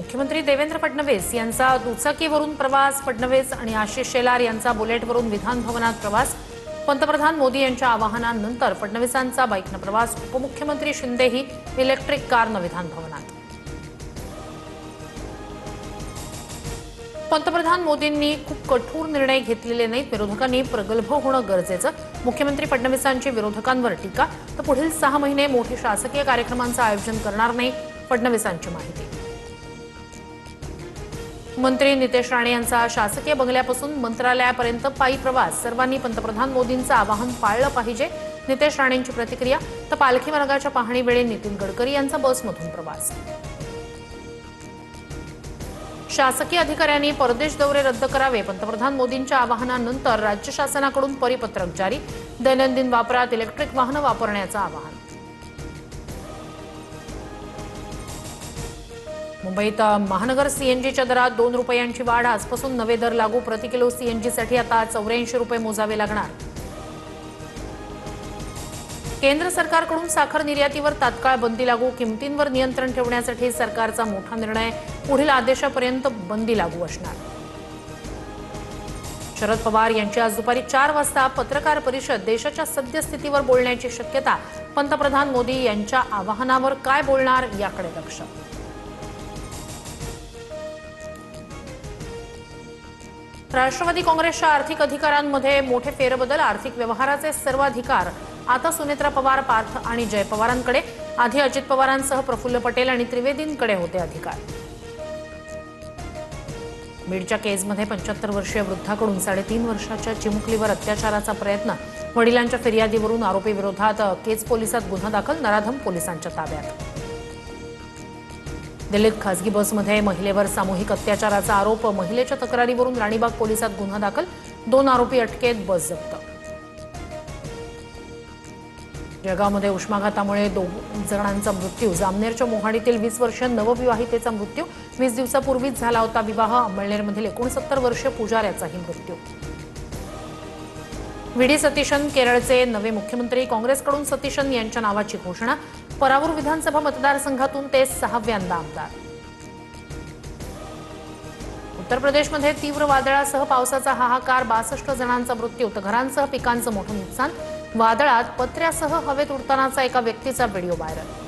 मुख्यमंत्री देवेंद्र फडणवीस यांचा दुचाकीवरून प्रवास, फडणवीस आणि आशिष शेलार यांचा बुलेटवरून विधान भवनात प्रवास, पंतप्रधान मोदी यांच्या आवाहनानंतर फडणवीसांचा बाईकनं प्रवास, उपमुख्यमंत्री शिंदेही इलेक्ट्रिक कारनं विधान भवनात। पंतप्रधान मोदींनी खूप कठोर निर्णय घेतलेले नाहीत, विरोधकांनी प्रगल्भ होणं गरजेचं। मुख्यमंत्री फडणवीसांची विरोधकांवर टीका, तर पुढील 6 महिने मोठे शासकीय कार्यक्रमांचं आयोजन करणार नाही, फडणवीसांची माहिती। मंत्री नितेश राणे यांचा शासकीय बंगल्यापासून मंत्रालयापर्यंत पायी प्रवास, सर्वांनी पंतप्रधान मोदींचं आवाहन पाळलं पाहिजे, नितेश राणेंची प्रतिक्रिया। तर पालखी मार्गाच्या पाहणीवेळी नितीन गडकरी यांचा बसमधून प्रवास। शासकीय अधिकाऱ्यांनी परदेश दौरे रद्द करावे, पंतप्रधान मोदींच्या आवाहनानंतर राज्य शासनाकडून परिपत्रक जारी, दैनंदिन वापरात इलेक्ट्रिक वाहनं वापरण्याचं आवाहन। मुंबईत महानगर सीएनजीच्या दरात 2 रुपयांची वाढ, आजपासून नवे दर लागू, प्रति किलो सीएनजीसाठी आता 84 रुपये मोजावे लागणार। केंद्र सरकारकडून साखर निर्यातीवर तात्काळ बंदी लागू, किमतींवर नियंत्रण ठेवण्यासाठी सरकारचा मोठा निर्णय, पुढील आदेशापर्यंत बंदी लागू असणार। शरद पवार यांची आज दुपारी 4 वाजता पत्रकार परिषद, देशाच्या सद्यस्थितीवर बोलण्याची शक्यता, पंतप्रधान मोदी यांच्या आवाहनावर काय बोलणार याकडे लक्ष। राष्ट्रवादी काँग्रेसच्या आर्थिक अधिकारांमध्ये मोठे फेरबदल, आर्थिक व्यवहाराचे सर्व अधिकार आता सुनेत्रा पवार, पार्थ आणि जय पवारांकडे, आधी अजित पवारांसह प्रफुल्ल पटेल आणि त्रिवेदींकडे होते अधिकार। बीडच्या केसमध्ये 75 वर्षीय वृद्धाकडून 3.5 वर्षाच्या चिमुकलीवर अत्याचाराचा प्रयत्न, वडिलांच्या फिर्यादीवरून आरोपी विरोधात केज पोलिसात गुन्हा दाखल, नराधम पोलिसांच्या ताब्यात। दिल्लीत खासगी बसमध्ये महिलेवर सामूहिक अत्याचाराचा आरोप, महिलेच्या तक्रारीवरून राणीबाग पोलिसात गुन्हा दाखल, 2 आरोपी अटकेत, बस जप्त। जळगावमध्ये उष्माघातामुळे 2 जणांचा मृत्यू, जामनेरच्या मोहाडीतील 20 वर्षीय नवविवाहितेचा मृत्यू, 20 दिवसापूर्वीच झाला होता विवाह, अंमळनेरमधील 69 वर्षीय पुजाऱ्याचाही मृत्यू। व्ही.डी. सतीशन केरळचे नवे मुख्यमंत्री, काँग्रेसकडून सतीशन यांच्या नावाची घोषणा, परावूर विधानसभा मतदारसंघातून ते 6व्यांदा आमदार। उत्तर प्रदेशमध्ये तीव्र वादळासह पावसाचा हाहाकार, 62 जणांचा मृत्यू, तर घरांसह पिकांचं मोठं नुकसान, वादळात पत्र्यासह हवेत उडतानाचा एका व्यक्तीचा व्हिडिओ व्हायरल।